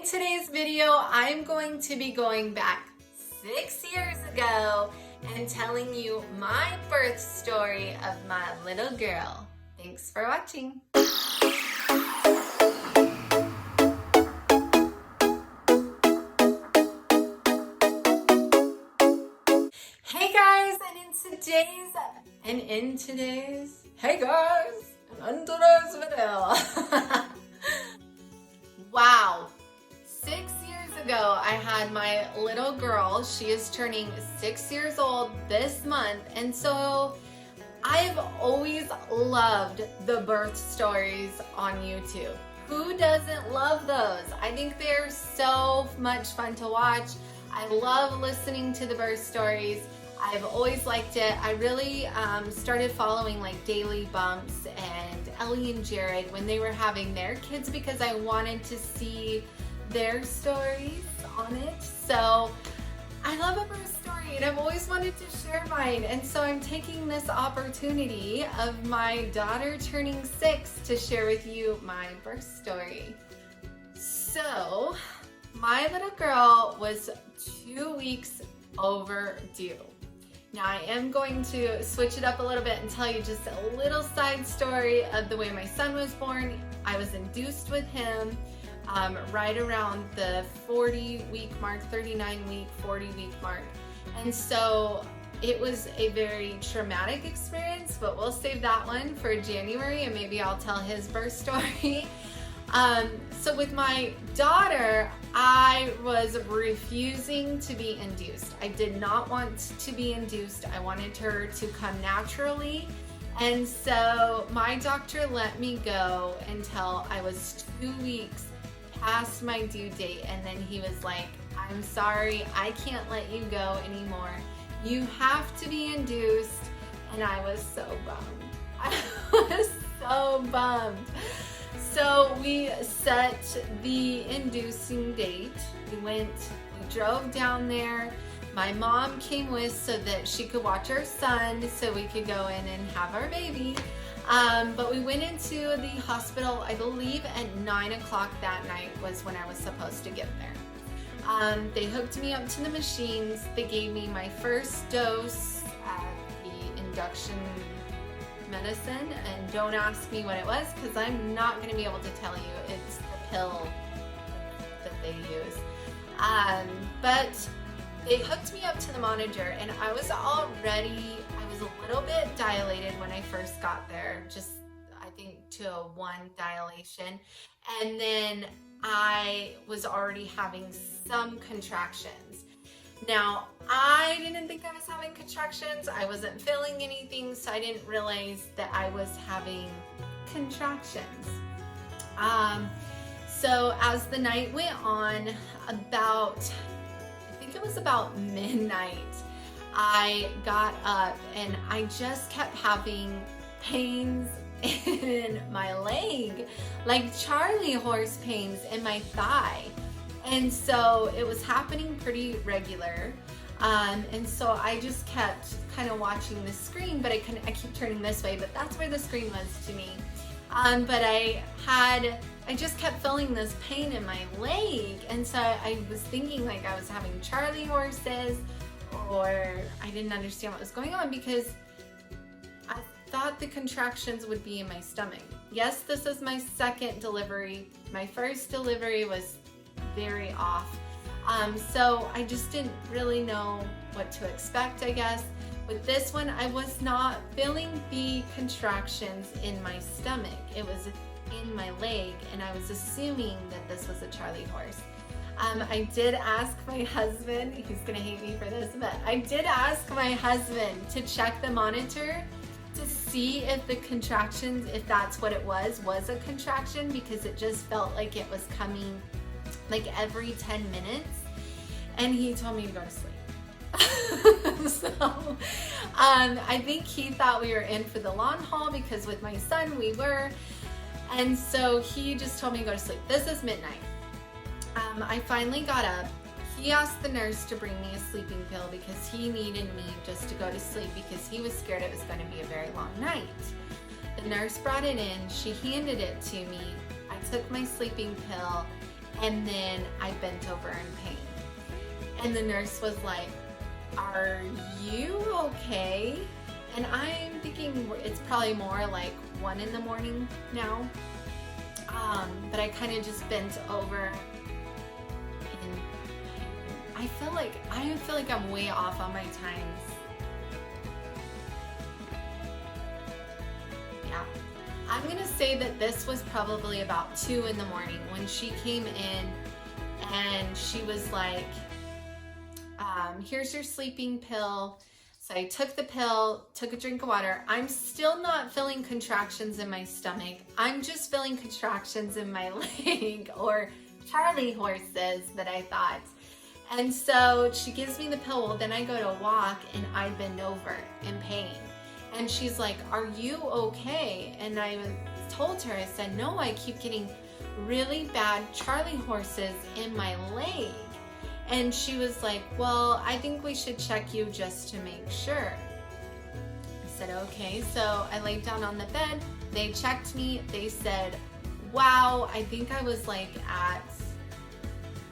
today's video, I'm going to be going back 6 years ago and telling you my birth story of my little girl. Thanks for watching. Hey guys, and in today's video. Wow. 6 years ago, I had my little girl. She is turning 6 years old this month. And so I've always loved the birth stories on YouTube. Who doesn't love those? I think they're so much fun to watch. I love listening to the birth stories. I've always liked it. I really started following like Daily Bumps and Ellie and Jared when they were having their kids because I wanted to see their stories on it. So I love a birth story and I've always wanted to share mine. And so I'm taking this opportunity of my daughter turning 6 to share with you my birth story. So my little girl was 2 weeks overdue. Now I am going to switch it up a little bit and tell you just a little side story of the way my son was born. I was induced with him right around the 40-week mark, 39-week, 40-week mark. And so it was a very traumatic experience, but we'll save that one for January and maybe I'll tell his birth story. So with my daughter, I was refusing to be induced. I did not want to be induced. I wanted her to come naturally. And so my doctor let me go until I was 2 weeks past my due date. And then he was like, I'm sorry, I can't let you go anymore. You have to be induced. And I was so bummed. I was so bummed. So we set the inducing date. We drove down there. My mom came with so that she could watch our son so we could go in and have our baby. But we went into the hospital, I believe at 9 o'clock that night was when I was supposed to get there. They hooked me up to the machines. They gave me my first dose of the induction medicine, and don't ask me what it was because I'm not going to be able to tell you. It's the pill that they use. But they hooked me up to the monitor and I was a little bit dilated when I first got there, just I think to a 1 dilation, and then I was already having some contractions. Now, I didn't think I was having contractions. I wasn't feeling anything, so I didn't realize that I was having contractions. So as the night went on, I think it was about midnight, I got up and I just kept having pains in my leg, like Charlie horse pains in my thigh. And so it was happening pretty regular. And so I just kept kind of watching the screen, but I keep turning this way, but that's where the screen was to me. But I just kept feeling this pain in my leg. And so I was thinking like I was having Charlie horses, or I didn't understand what was going on because I thought the contractions would be in my stomach. Yes, this is my second delivery. My first delivery was very off. So I just didn't really know what to expect, I guess. With this one, I was not feeling the contractions in my stomach. It was in my leg, and I was assuming that this was a Charlie horse. I did ask my husband, he's gonna hate me for this, but I did ask my husband to check the monitor to see if the contractions, if that's what it was a contraction, because it just felt like it was coming like every 10 minutes, and he told me to go to sleep. So I think he thought we were in for the long haul because with my son we were, and so he just told me to go to sleep. This is midnight. I finally got up. He asked the nurse to bring me a sleeping pill because he needed me just to go to sleep because he was scared it was going to be a very long night. The nurse brought it in. She handed it to me. I took my sleeping pill and then I bent over in pain. And the nurse was like, "Are you okay?" And I'm thinking it's probably more like 1 in the morning now. But I kind of just bent over. And I feel like I'm way off on my times. Yeah. I'm gonna say that this was probably about 2 in the morning when she came in, and she was like, "Here's your sleeping pill." So I took the pill, took a drink of water. I'm still not feeling contractions in my stomach. I'm just feeling contractions in my leg, or Charlie horses that I thought. And so she gives me the pill. Well, then I go to walk and I bend over in pain. And she's like, "Are you okay?" And I told her, I said, "No, I keep getting really bad Charlie horses in my leg." And she was like, "Well, I think we should check you just to make sure." I said, "Okay." So I laid down on the bed. They checked me. They said, "Wow, I think I was like at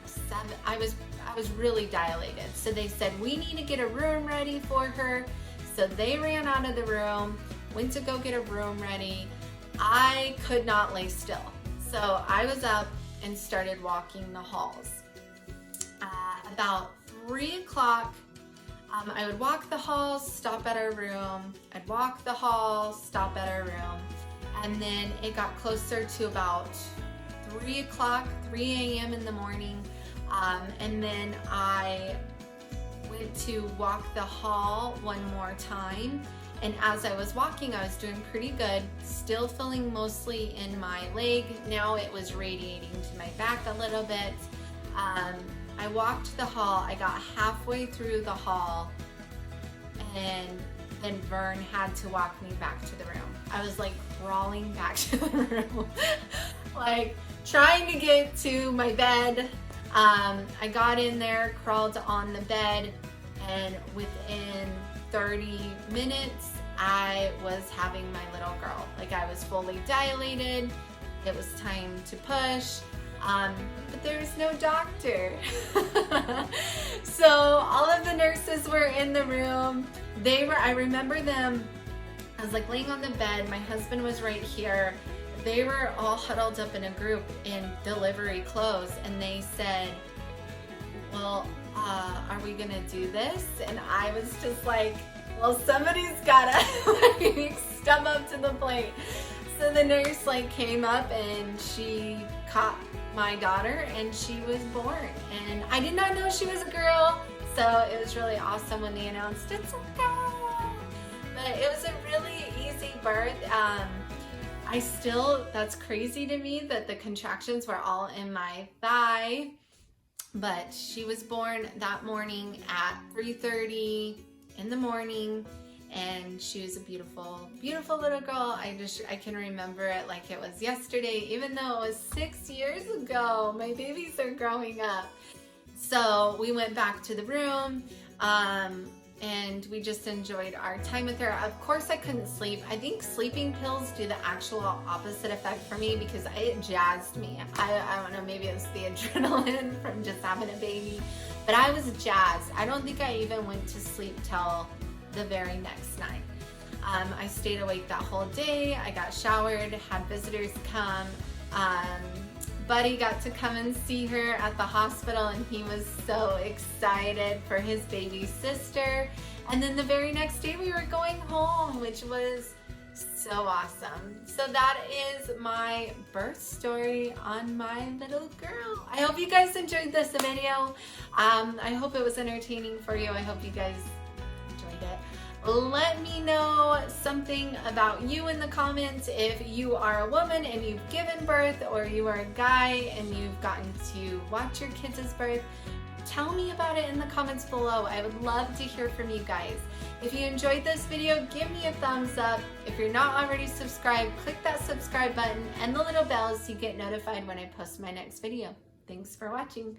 7." I was really dilated. So they said, "We need to get a room ready for her." So they ran out of the room, went to go get a room ready. I could not lay still. So I was up and started walking the halls. About 3 o'clock, I would walk the halls, stop at our room. I'd walk the halls, stop at our room. And then it got closer to about 3 o'clock, 3 a.m. in the morning. And then I went to walk the hall one more time. And as I was walking, I was doing pretty good, still feeling mostly in my leg. Now it was radiating to my back a little bit. I walked the hall. I got halfway through the hall, and then Vern had to walk me back to the room. I was like crawling back to the room, like trying to get to my bed. I got in there, crawled on the bed, and within 30 minutes, I was having my little girl. Like, I was fully dilated. It was time to push. But there was no doctor. So all of the nurses were in the room. I remember them, I was like laying on the bed. My husband was right here. They were all huddled up in a group in delivery clothes, and they said, "Well, are we gonna do this?" And I was just like, "Well, somebody's gotta like step up to the plate." So the nurse like came up and she caught my daughter, and she was born. And I did not know she was a girl, so it was really awesome when they announced it's a girl. But it was a really easy birth. That's crazy to me that the contractions were all in my thigh. But she was born that morning at 3:30 in the morning. And she was a beautiful, beautiful little girl. I can remember it like it was yesterday, even though it was 6 years ago. My babies are growing up. So we went back to the room, and we just enjoyed our time with her. Of course, I couldn't sleep. I think sleeping pills do the actual opposite effect for me, because it jazzed me. I don't know, maybe it was the adrenaline from just having a baby, but I was jazzed. I don't think I even went to sleep till the very next night. I stayed awake that whole day. I got showered, had visitors come. Buddy got to come and see her at the hospital, and he was so excited for his baby sister. And then the very next day we were going home, which was so awesome. So that is my birth story on my little girl. I hope you guys enjoyed this video. I hope it was entertaining for you. I hope you guys enjoyed it. Let me know something about you in the comments. If you are a woman and you've given birth, or you are a guy and you've gotten to watch your kids' birth, tell me about it in the comments below. I would love to hear from you guys. If you enjoyed this video, give me a thumbs up. If you're not already subscribed, click that subscribe button and the little bell so you get notified when I post my next video. Thanks for watching.